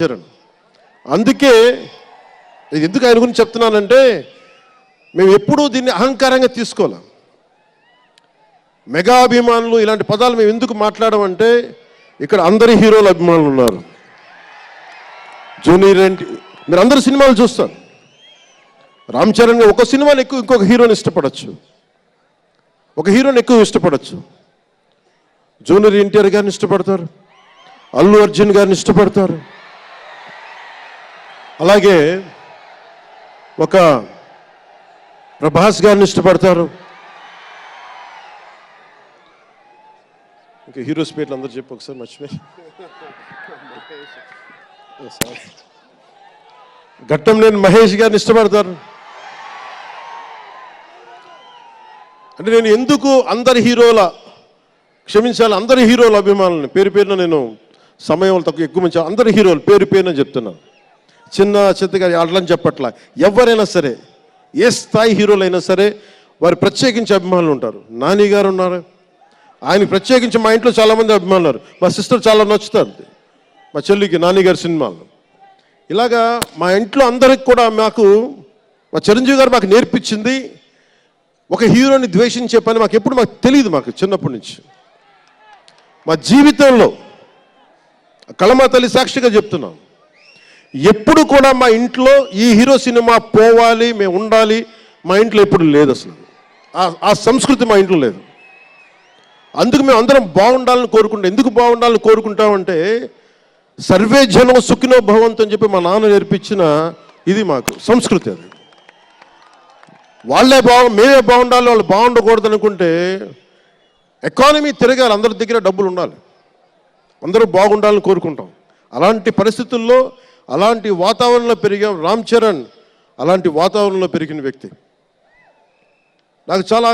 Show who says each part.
Speaker 1: అందుకే ఎందుకు ఆయన గురించి చెప్తున్నానంటే మేము ఎప్పుడూ దీన్ని అహంకారంగా తీసుకోవాలి. మెగా అభిమానులు ఇలాంటి పదాలు మేము ఎందుకు మాట్లాడమంటే ఇక్కడ అందరి హీరోల అభిమానులు ఉన్నారు. జూనియర్ ఎన్టీ మీరు అందరు సినిమాలు చూస్తారు. రామ్ చరణ్ ఒక సినిమాని ఎక్కువ ఇంకొక హీరోని ఇష్టపడచ్చు, ఒక హీరోని ఎక్కువ ఇష్టపడచ్చు. జూనియర్ ఎన్టీఆర్ గారిని ఇష్టపడతారు, అల్లు అర్జున్ గారిని ఇష్టపడతారు, అలాగే ఒక ప్రభాస్ గారిని ఇష్టపడతారు. ఇంకా హీరోస్ పేర్లు అందరూ చెప్పి ఒకసారి మర్చిపోయి. ఘట్టంనేని మహేష్ గారిని ఇష్టపడతారు. అంటే నేను ఎందుకు అందరి హీరోల క్షమించాలి అందరి హీరోల అభిమానులని పేరు పేరున నేను సమయం తక్కువ ఎక్కువ మంచి అందరి హీరోలు పేరు పేరున చెప్తున్నాను. చిన్న గారి అట్లని చెప్పట్లా. ఎవరైనా సరే ఏ స్థాయి హీరోలైనా సరే వారు ప్రత్యేకించి అభిమానులు ఉంటారు. నాని గారు ఉన్నారు, ఆయనకి ప్రత్యేకించి మా ఇంట్లో చాలామంది అభిమానులు ఉన్నారు. మా సిస్టర్ చాలా నచ్చుతారు మా చెల్లికి నాని గారి సినిమాలు. ఇలాగా మా ఇంట్లో అందరికి కూడా మాకు మా చిరంజీవి గారు మాకు నేర్పించింది ఒక హీరోని ద్వేషించే పని మాకు ఎప్పుడు మాకు తెలియదు. మాకు చిన్నప్పటి నుంచి మా జీవితంలో కళమా తల్లి సాక్షిగా చెప్తున్నాం, ఎప్పుడు కూడా మా ఇంట్లో ఈ హీరో సినిమా పోవాలి మేము ఉండాలి మా ఇంట్లో ఎప్పుడు లేదు. అసలు ఆ సంస్కృతి మా ఇంట్లో లేదు. అందుకు మేము అందరం బాగుండాలని కోరుకుంటాం. ఎందుకు బాగుండాలని కోరుకుంటామంటే సర్వే జనం సుఖినో భవంతు అని చెప్పి మా నాన్న నేర్పించిన ఇది మాకు సంస్కృతి. అది వాళ్ళే మేమే బాగుండాలి వాళ్ళు బాగుండకూడదు అనుకుంటే ఎకానమీ తిరగాలి, అందరి దగ్గర డబ్బులు ఉండాలి, అందరూ బాగుండాలని కోరుకుంటాం. అలాంటి పరిస్థితుల్లో అలాంటి వాతావరణంలో పెరిగాం. రామ్ చరణ్ అలాంటి వాతావరణంలో పెరిగిన వ్యక్తి. నాకు చాలా